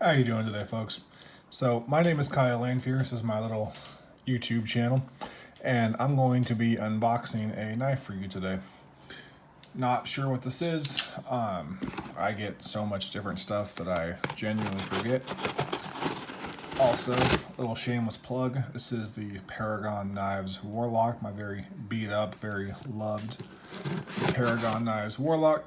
How you doing today, folks? So my name is Kyle Lanfear. This is my little YouTube channel, and I'm going to be unboxing a knife for you today. Not sure what this is. I get so much different stuff that I genuinely forget. Also, little shameless plug. This is the Paragon Knives Warlock, my very beat up, very loved Paragon Knives Warlock.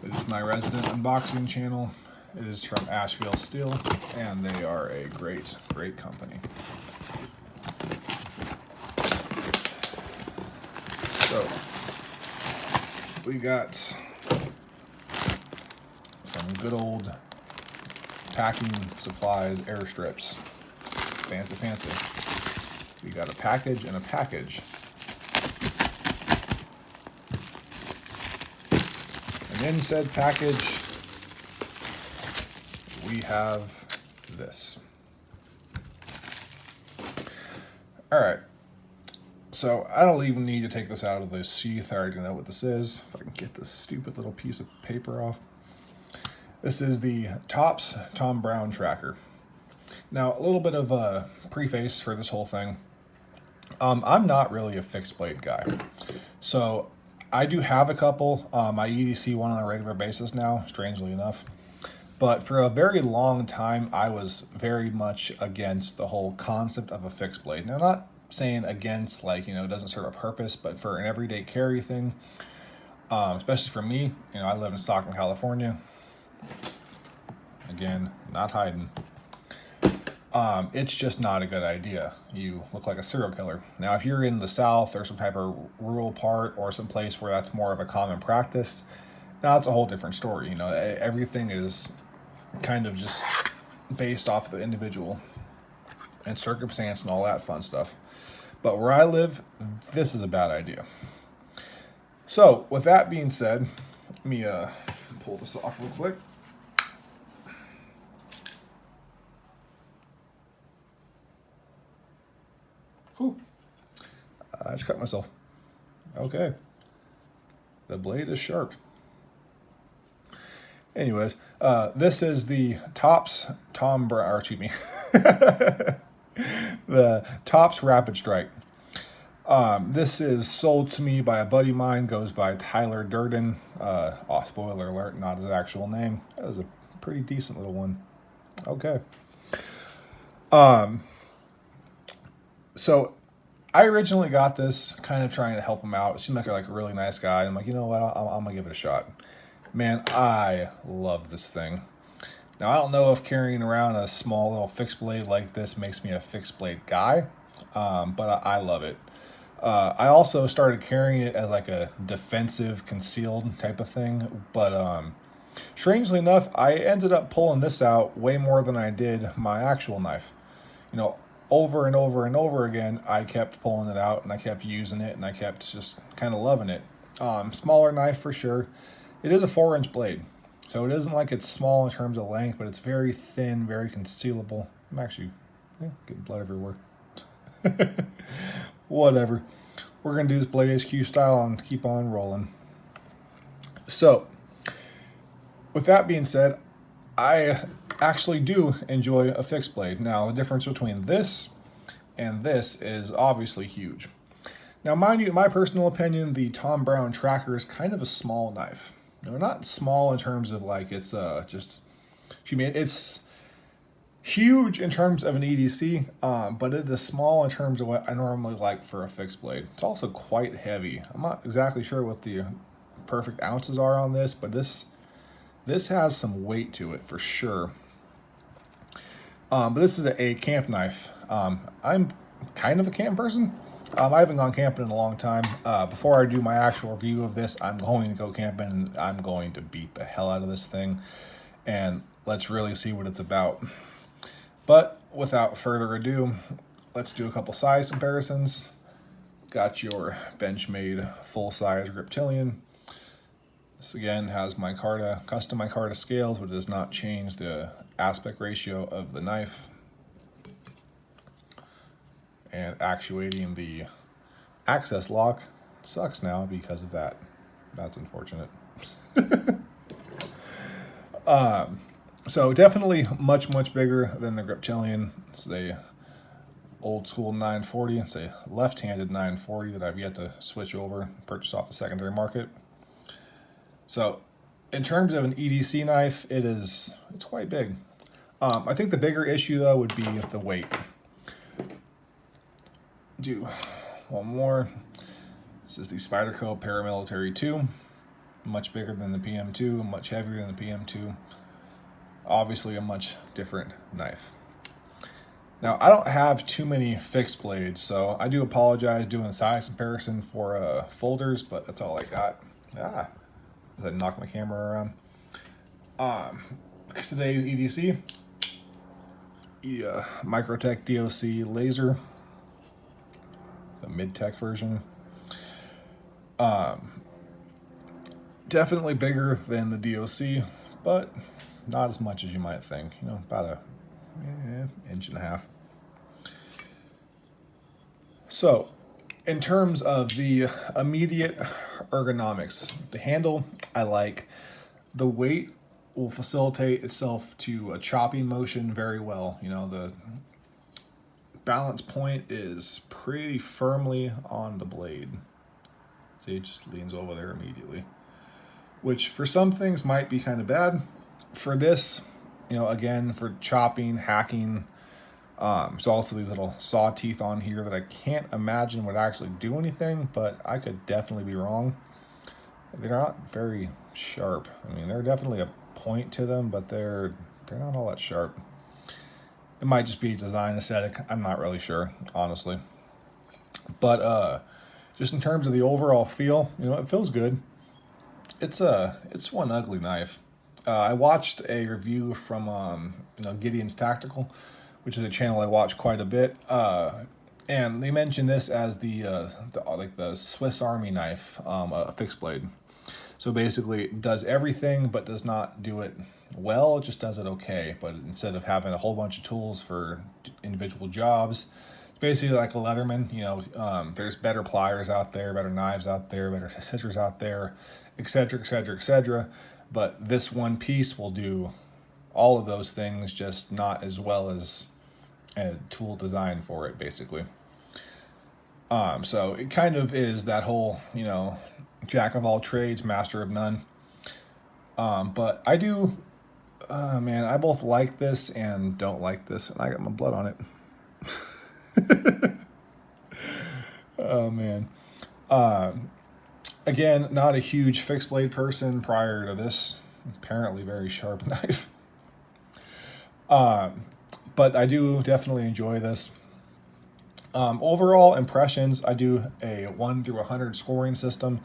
It is my resident unboxing channel. It is from Asheville Steel, and they are a great company. So, we got some good old packing supplies airstrips. Fancy. We got a package and a package. And in said package, we have this. All right. So I don't even need to take this out of the sheath. I already know what this is. If I can get this stupid little piece of paper off. This is the Tops Thom Browne Tracker. Now, a little bit of a preface for this whole thing. I'm not really a fixed blade guy. So I do have a couple. I EDC one on a regular basis now, strangely enough. But for a very long time, I was very much against the whole concept of a fixed blade. Now, I'm not saying against, like, it doesn't serve a purpose, but for an everyday carry thing, especially for me, I live in Stockton, California. Again, not hiding. It's just not a good idea. You look like a serial killer. Now, if you're in the South or some type of rural part or some place where that's more of a common practice, now it's a whole different story. Everything is kind of just based off the individual and circumstance and all that fun stuff. But where I live, this is a bad idea. So with that being said, let me pull this off real quick. Whew. I just cut myself. Okay. The blade is sharp. Anyways, this is the Tops Thom Browne, or excuse me, the Tops Rapid Strike. This is sold to me by a buddy of mine, goes by Tyler Durden. Spoiler alert, not his actual name. That was a pretty decent little one. Okay. So I originally got this kind of trying to help him out. It seemed like a really nice guy. I'm like, you know what, I'm gonna give it a shot. Man, I love this thing. Now, I don't know if carrying around a small little fixed blade like this makes me a fixed blade guy, but I love it. I also started carrying it as like a defensive, concealed type of thing, but strangely enough, I ended up pulling this out way more than I did my actual knife. Over and over and over again, I kept pulling it out, and I kept using it, and I kept just kind of loving it. Smaller knife for sure. It is a 4-inch blade, so it isn't like it's small in terms of length, but it's very thin, very concealable. I'm actually getting blood everywhere. Whatever. We're going to do this Blade HQ style and keep on rolling. So, with that being said, I actually do enjoy a fixed blade. Now, the difference between this and this is obviously huge. Now, mind you, in my personal opinion, the Thom Browne Tracker is kind of a small knife. Not small in terms of like it's it's huge in terms of an EDC, but it is small in terms of what I normally like for a fixed blade. It's also quite heavy. I'm not exactly sure what the perfect ounces are on this, but this has some weight to it for sure. But this is a camp knife. I'm kind of a camp person. I haven't gone camping in a long time. Before I do my actual review of this, I'm going to go camping, and I'm going to beat the hell out of this thing, and let's really see what it's about. But without further ado, let's do a couple size comparisons. Got your Benchmade full-size Griptilian. This again has custom micarta scales, but does not change the aspect ratio of the knife. And actuating the access lock sucks now because of that. That's unfortunate. So definitely much bigger than the Griptilian. It's a old school 940. It's a left-handed 940 that I've yet to switch over, purchase off the secondary market. So in terms of an EDC knife, it's quite big. I think the bigger issue though would be the weight. Do one more. This is the Spyderco Paramilitary 2. Much bigger than the PM2, much heavier than the PM2. Obviously a much different knife. Now, I don't have too many fixed blades, so I do apologize doing the size comparison for folders, but that's all I got. As I knock my camera around. Today's EDC, Microtech DOC laser, the mid-tech version. Definitely bigger than the DOC, but not as much as you might think. You know, about a inch and a half. So, in terms of the immediate ergonomics, the handle I like. The weight will facilitate itself to a chopping motion very well. You know, the balance point is pretty firmly on the blade. See, it just leans over there immediately, which for some things might be kind of bad. For this, you know, again, for chopping, hacking, there's also these little saw teeth on here that I can't imagine would actually do anything, but I could definitely be wrong. They're not very sharp. I mean, they're definitely a point to them, but they're not all that sharp. It might just be design aesthetic. I'm not really sure, honestly. But just in terms of the overall feel, you know, it feels good. It's one ugly knife. I watched a review from Gideon's Tactical, which is a channel I watch quite a bit. And they mentioned this as the Swiss Army knife, a fixed blade. So basically, it does everything, but does not do it well. It just does it okay. But instead of having a whole bunch of tools for individual jobs, it's basically like a Leatherman. You know, there's better pliers out there, better knives out there, better scissors out there, etc., etc., etc. But this one piece will do all of those things, just not as well as a tool designed for it, basically. So it kind of is that whole, you know, jack of all trades, master of none. But I do, man, I both like this and don't like this, and I got my blood on it. Oh man. Again, not a huge fixed blade person prior to this apparently very sharp knife. But I do definitely enjoy this. Overall impressions, I do a 1 through 100 scoring system.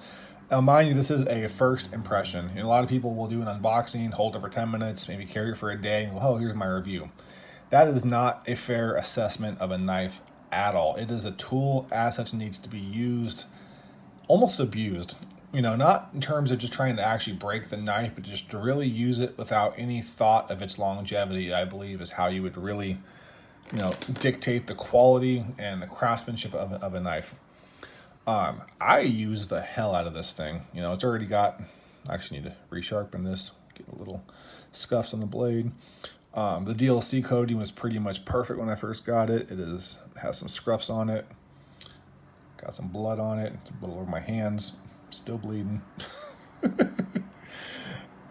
Now, mind you, this is a first impression. You know, a lot of people will do an unboxing, hold it for 10 minutes, maybe carry it for a day, and go, oh, here's my review. That is not a fair assessment of a knife at all. It is a tool, as such, needs to be used, almost abused. You know, not in terms of just trying to actually break the knife, but just to really use it without any thought of its longevity, I believe, is how you would really, you know, dictate the quality and the craftsmanship of a knife. I use the hell out of this thing. You know, it's already got, I actually need to resharpen this, get a little scuffs on the blade. The DLC coating was pretty much perfect when I first got it. Has some scruffs on it. Got some blood on it. It's a little over my hands. Still bleeding.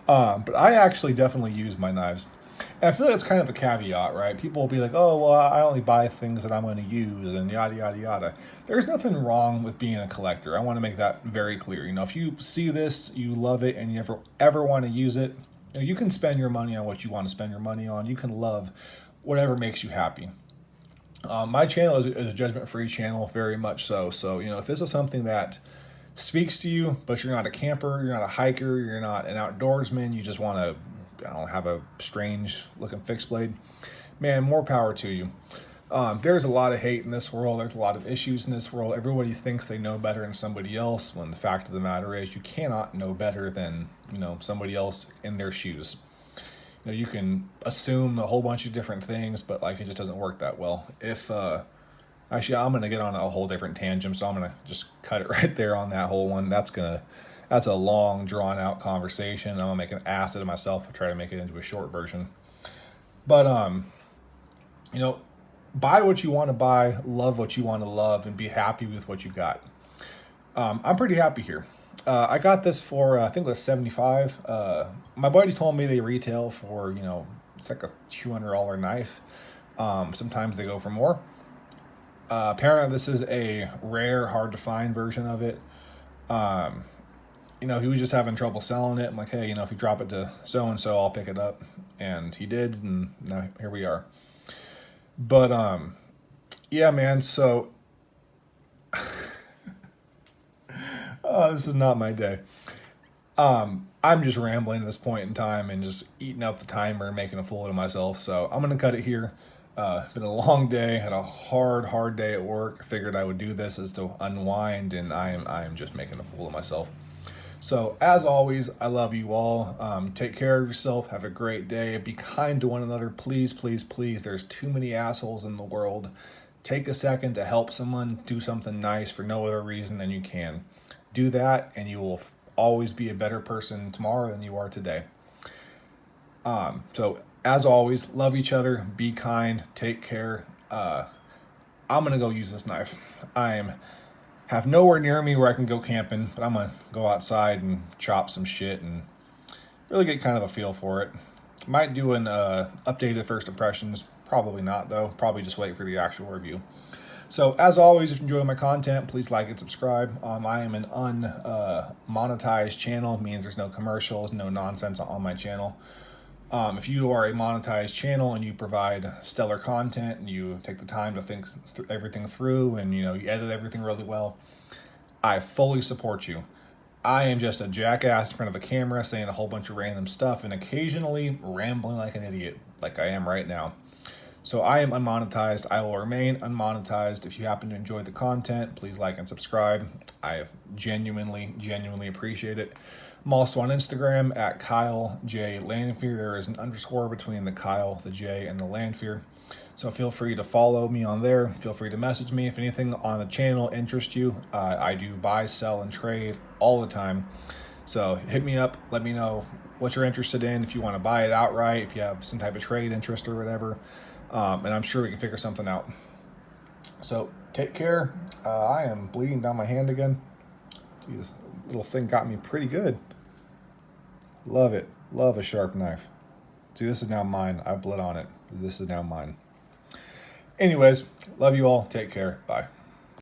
But I actually definitely use my knives. And I feel like it's kind of a caveat, right? People will be like, oh, well, I only buy things that I'm going to use and yada, yada, yada. There's nothing wrong with being a collector. I want to make that very clear. You know, if you see this, you love it, and you ever want to use it, you know, you can spend your money on what you want to spend your money on. You can love whatever makes you happy. My channel is a judgment-free channel, very much so. So, you know, if this is something that speaks to you, but you're not a camper, you're not a hiker, you're not an outdoorsman, you just want to, I don't know, have a strange looking fixed blade, man, more power to you. There's a lot of hate in this world. There's a lot of issues in this world. Everybody thinks they know better than somebody else, when the fact of the matter is you cannot know better than, you know, somebody else in their shoes. You know, you can assume a whole bunch of different things, but like it just doesn't work that well. Actually, I'm going to get on a whole different tangent, so I'm going to just cut it right there on that whole one. That's a long, drawn-out conversation. I'm going to make an ass of myself and try to make it into a short version. But you know, buy what you want to buy, love what you want to love, and be happy with what you got. I'm pretty happy here. I got this for I think it was 75. My buddy told me they retail for, it's like a $200 knife. Sometimes they go for more. Apparently, this is a rare, hard to find version of it. Um, he was just having trouble selling it. I'm like, hey, if you drop it to so and so, I'll pick it up, and he did, and now here we are. But yeah, man. So this is not my day. I'm just rambling at this point in time and just eating up the timer and making a fool of myself. So I'm gonna cut it here. Been a long day, had a hard day at work. I figured I would do this as to unwind, and I am just making a fool of myself. So as always, I love you all. Take care of yourself. Have a great day. Be kind to one another, please, please, please. There's too many assholes in the world. Take a second to help someone do something nice for no other reason than you can. Do that, and you will always be a better person tomorrow than you are today. So as always, love each other, be kind, take care. I'm gonna go use this knife. Have nowhere near me where I can go camping, but I'm gonna go outside and chop some shit and really get kind of a feel for it. Might do an updated first impressions. Probably not though. Probably just wait for the actual review. So as always, if you enjoy my content, please like and subscribe. I am an unmonetized channel, means there's no commercials, no nonsense on my channel. If you are a monetized channel and you provide stellar content and you take the time to think everything through and you edit everything really well, I fully support you. I am just a jackass in front of a camera saying a whole bunch of random stuff and occasionally rambling like an idiot, like I am right now. So I am unmonetized. I will remain unmonetized. If you happen to enjoy the content, please like and subscribe. I genuinely appreciate it. I'm also on Instagram at Kyle J Lanfear. There is an underscore between the Kyle, the J, and the Lanfear. So feel free to follow me on there. Feel free to message me if anything on the channel interests you. I do buy, sell, and trade all the time. So hit me up. Let me know what you're interested in. If you want to buy it outright, if you have some type of trade interest or whatever. And I'm sure we can figure something out. So take care. I am bleeding down my hand again. Gee, this little thing got me pretty good. Love it. Love a sharp knife. See, this is now mine. I bled on it. This is now mine. Anyways, love you all. Take care. Bye.